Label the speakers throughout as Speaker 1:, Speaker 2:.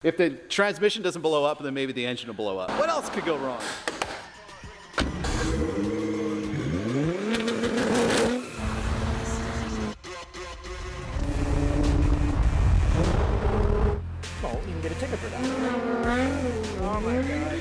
Speaker 1: If the transmission doesn't blow up, then maybe the engine will blow up. What else could go wrong?
Speaker 2: Oh, you can get a ticket for that. Oh my god.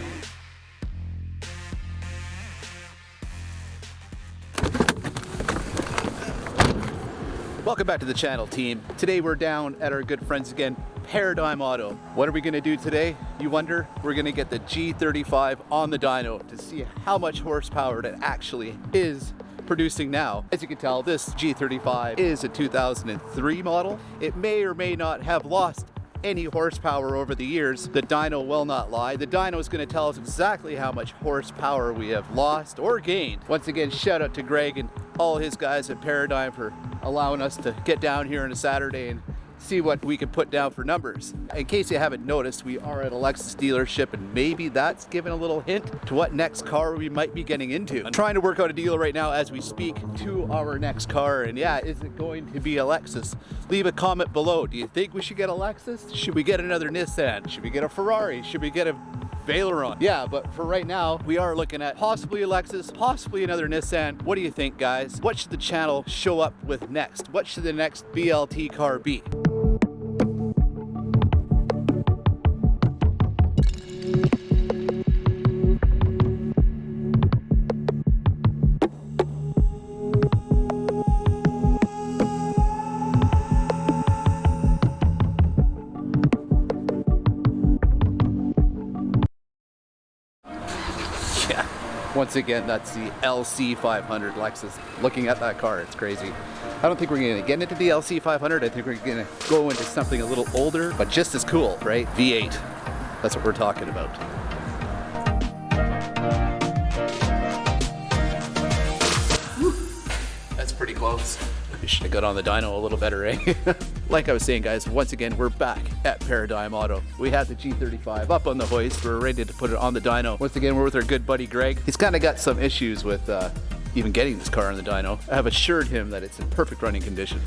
Speaker 1: Welcome back to the channel, team. Today we're down at our good friends again, Paradigm Auto. What are we gonna do today, you wonder? We're gonna get the G35 on the dyno to see how much horsepower it actually is producing now. As you can tell, this G35 is a 2003 model. It may or may not have lost any horsepower over the years. The dyno will not lie. The dyno is going to tell us exactly how much horsepower we have lost or gained. Once again, shout out to Greg and all his guys at Paradigm for allowing us to get down here on a Saturday and see what we can put down for numbers. In case you haven't noticed, we are at a Lexus dealership, and maybe that's giving a little hint to what next car we might be getting into. I'm trying to work out a deal right now as we speak to our next car, and yeah, is it going to be a Lexus? Leave a comment below. Do you think we should get a Lexus? Should we get another Nissan? Should we get a Ferrari? Should we get a Valeron? Yeah, but for right now, we are looking at possibly a Lexus, possibly another Nissan. What do you think, guys? What should the channel show up with next? What should the next BLT car be? Once again, that's the LC500 Lexus. Looking at that car, it's crazy. I don't think we're gonna get into the LC500. I think we're gonna go into something a little older, but just as cool, right? V8. That's what we're talking about. Whew. That's pretty close. We should have got on the dyno a little better, eh? Like I was saying, guys, once again, we're back at Paradigm Auto. We had the G35 up on the hoist. We're ready to put it on the dyno. Once again, we're with our good buddy, Greg. He's kind of got some issues with even getting this car on the dyno. I have assured him that it's in perfect running condition.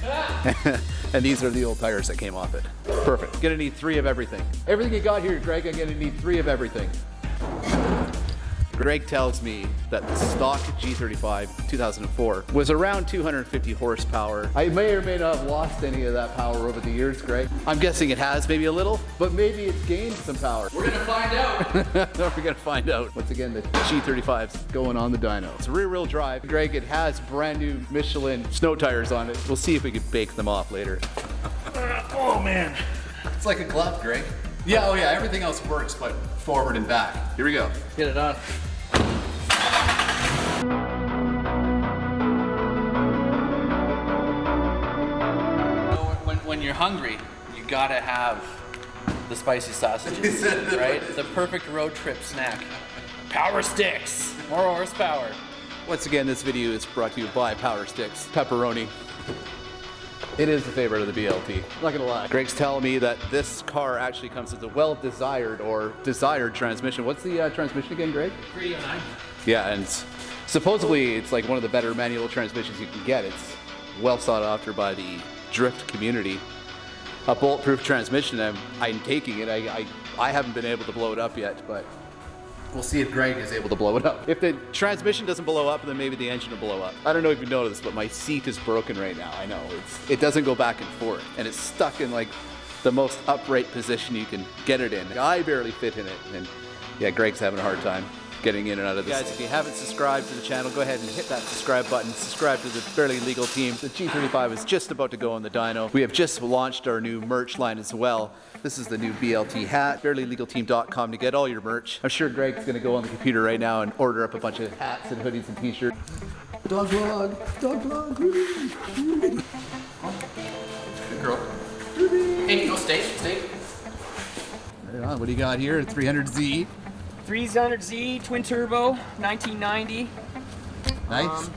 Speaker 1: And these are the old tires that came off it. Perfect. Gonna need 3 of everything. Everything you got here, Greg, I'm gonna need 3 of everything. Greg tells me that the stock G35 2004 was around 250 horsepower. I may or may not have lost any of that power over the years, Greg. I'm guessing it has, maybe a little, but maybe it's gained some power. We're gonna find out. We're gonna find out. Once again, the G35's going on the dyno. It's rear-wheel drive. Greg, it has brand new Michelin snow tires on it. We'll see if we can bake them off later.
Speaker 2: Oh man.
Speaker 1: It's like a glove, Greg. Yeah, oh yeah, everything else works, but forward and back. Here we go.
Speaker 2: Get it on.
Speaker 3: When you're hungry, you gotta have the spicy sausages, right? It's a perfect road trip snack. Power Sticks, more horsepower.
Speaker 1: Once again, this video is brought to you by Power Sticks Pepperoni. It is the favorite of the BLT. Not gonna lie. Greg's telling me that this car actually comes with a well-desired or desired transmission. What's the transmission again, Greg?
Speaker 3: 309.
Speaker 1: Yeah, and supposedly it's like one of the better manual transmissions you can get. It's well sought after by the drift community. A bulletproof transmission, I'm taking it. I haven't been able to blow it up yet, but we'll see if Greg is able to blow it up. If the transmission doesn't blow up, then maybe the engine will blow up. I don't know if you noticed, but my seat is broken right now. I know, it doesn't go back and forth, and it's stuck in like the most upright position you can get it in. I barely fit in it, and yeah, Greg's having a hard time getting in and out of this. Guys, if you haven't subscribed to the channel, go ahead and hit that subscribe button. Subscribe to the Barely Legal team. The G35 is just about to go on the dyno. We have just launched our new merch line as well. This is the new BLT hat, barelylegalteam.com to get all your merch. I'm sure Greg's gonna go on the computer right now and order up a bunch of hats and hoodies and t-shirts. Dog vlog, dog vlog.
Speaker 3: Good girl. Hey, no steak.
Speaker 1: Right on, what do you got here? 300Z.
Speaker 2: 300Z twin turbo, 1990.
Speaker 1: Nice.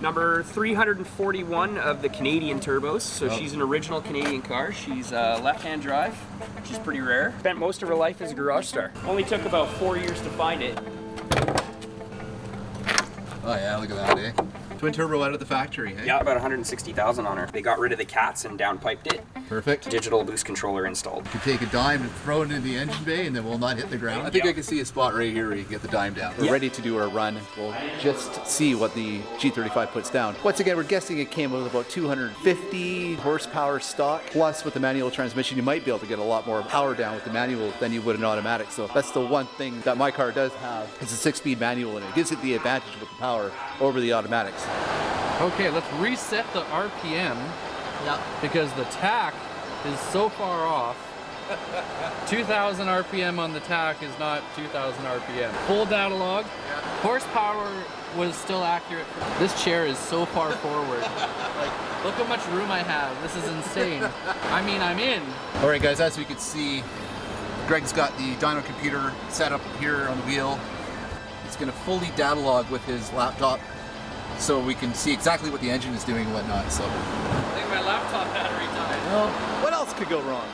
Speaker 2: Number 341 of the Canadian turbos. So she's an original Canadian car. She's left-hand drive, which is pretty rare. Spent most of her life as a garage star. Only took about 4 years to find it.
Speaker 1: Oh yeah, look at that, eh? Twin turbo out of the factory, hey?
Speaker 2: Yeah, about 160,000 on her. They got rid of the cats and downpiped it.
Speaker 1: Perfect.
Speaker 2: digital boost controller installed.
Speaker 1: You can take a dime and throw it in the engine bay and then we'll not hit the ground. I think I can see a spot right here where you can get the dime down. We're ready to do our run. We'll just see what the G35 puts down. Once again, we're guessing it came with about 250 horsepower stock. Plus with the manual transmission, you might be able to get a lot more power down with the manual than you would an automatic. So that's the one thing that my car does have. It's a 6-speed manual and it gives it the advantage with the power over the automatics.
Speaker 3: Okay, let's reset the RPM because the tach is so far off. 2000 RPM on the tach is not 2000 RPM. Full data log. Horsepower was still accurate. This chair is so far forward. Like, look how much room I have. This is insane. I mean, I'm in.
Speaker 1: All right, guys, as we can see, Greg's got the dyno computer set up here on the wheel. He's gonna fully data log with his laptop so we can see exactly what the engine is doing and whatnot. So,
Speaker 3: I think my laptop battery died.
Speaker 1: well, what else could go wrong?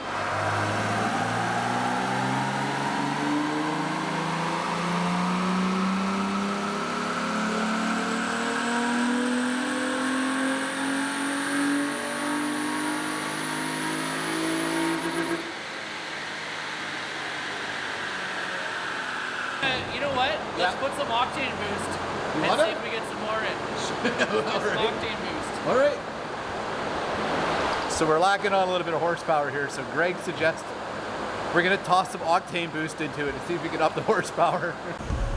Speaker 3: You know what? Let's put some octane boost and see if we get some more in. Some octane boost.
Speaker 1: All right. So we're lacking on a little bit of horsepower here. So Greg suggests we're gonna toss some octane boost into it and see if we can up the horsepower.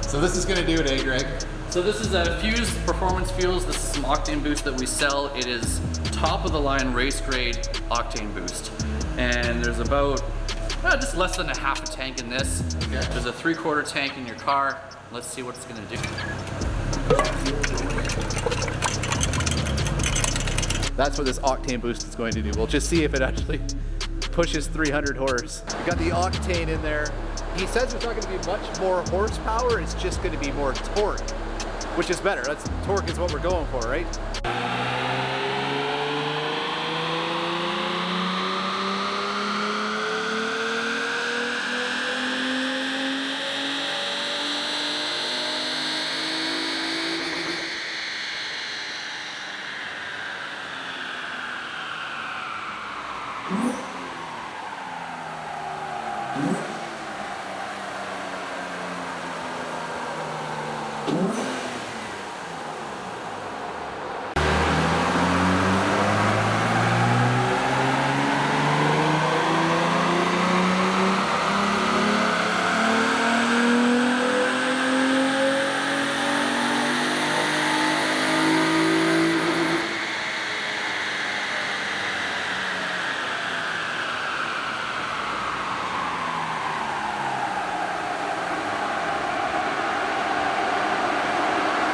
Speaker 1: So this is gonna do it, eh, Greg?
Speaker 3: So this is a Fuse Performance Fuels. This is some octane boost that we sell. It is top of the line race grade octane boost. And there's about just less than a half a tank in this.
Speaker 1: Okay.
Speaker 3: There's a 3/4 tank in your car. Let's see what it's gonna do.
Speaker 1: That's what this octane boost is going to do. We'll just see if it actually pushes 300 horse. We got the octane in there. He says it's not going to be much more horsepower, it's just going to be more torque, which is better. That's torque is what we're going for, right?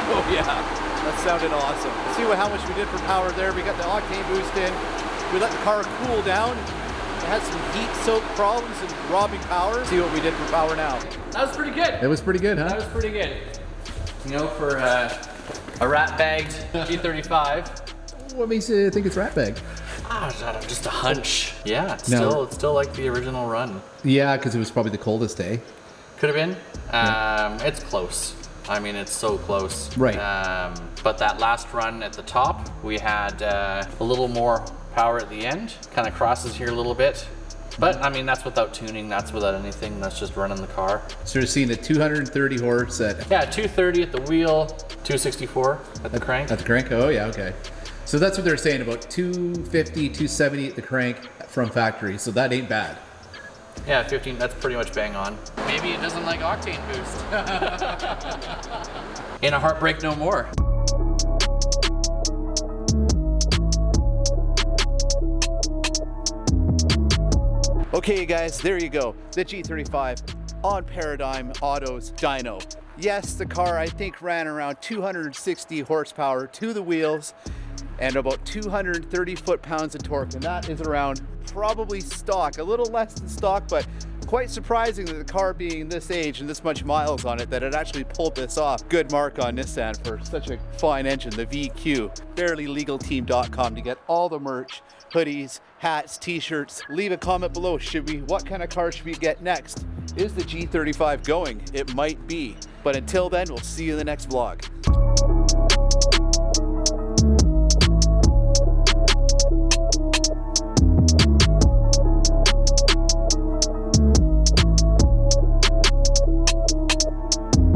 Speaker 1: Oh yeah, that sounded awesome. See how much we did for power there. We got the octane boost in. We let the car cool down. It had some heat soak problems and robbing power. See what we did for power now.
Speaker 3: That was pretty good.
Speaker 1: It was pretty good, huh?
Speaker 3: That was pretty good. You know, for a rat-bagged G35.
Speaker 1: What makes you think it's rat bag?
Speaker 3: Just a hunch. Yeah, it's
Speaker 1: No.
Speaker 3: still like the original run.
Speaker 1: Yeah, because it was probably the coldest day.
Speaker 3: Could have been. It's close. I mean, it's so close.
Speaker 1: Right.
Speaker 3: But that last run at the top, we had a little more power at the end. Kind of crosses here a little bit. But I mean, that's without tuning. That's without anything. That's just running the car.
Speaker 1: So you're seeing the 230 horse at...
Speaker 3: Yeah, 230 at the wheel, 264 at the crank.
Speaker 1: At the crank? Oh yeah, okay. So that's what they're saying, about 250, 270 at the crank from factory. So that ain't bad.
Speaker 3: Yeah, 15, that's pretty much bang on. Maybe it doesn't like octane boost. In a Heartbreak No More.
Speaker 1: Okay guys, there you go. The G35 on Paradigm Auto's dyno. Yes, the car I think ran around 260 horsepower to the wheels and about 230 foot-pounds of torque, and that is around probably stock, a little less than stock, but quite surprising that the car being this age and this much miles on it, that it actually pulled this off. Good mark on Nissan for such a fine engine, the VQ. BarelyLegalTeam.com to get all the merch, hoodies, hats, t-shirts. Leave a comment below. What kind of car should we get next? Is the G35 going? It might be. But until then, we'll see you in the next vlog.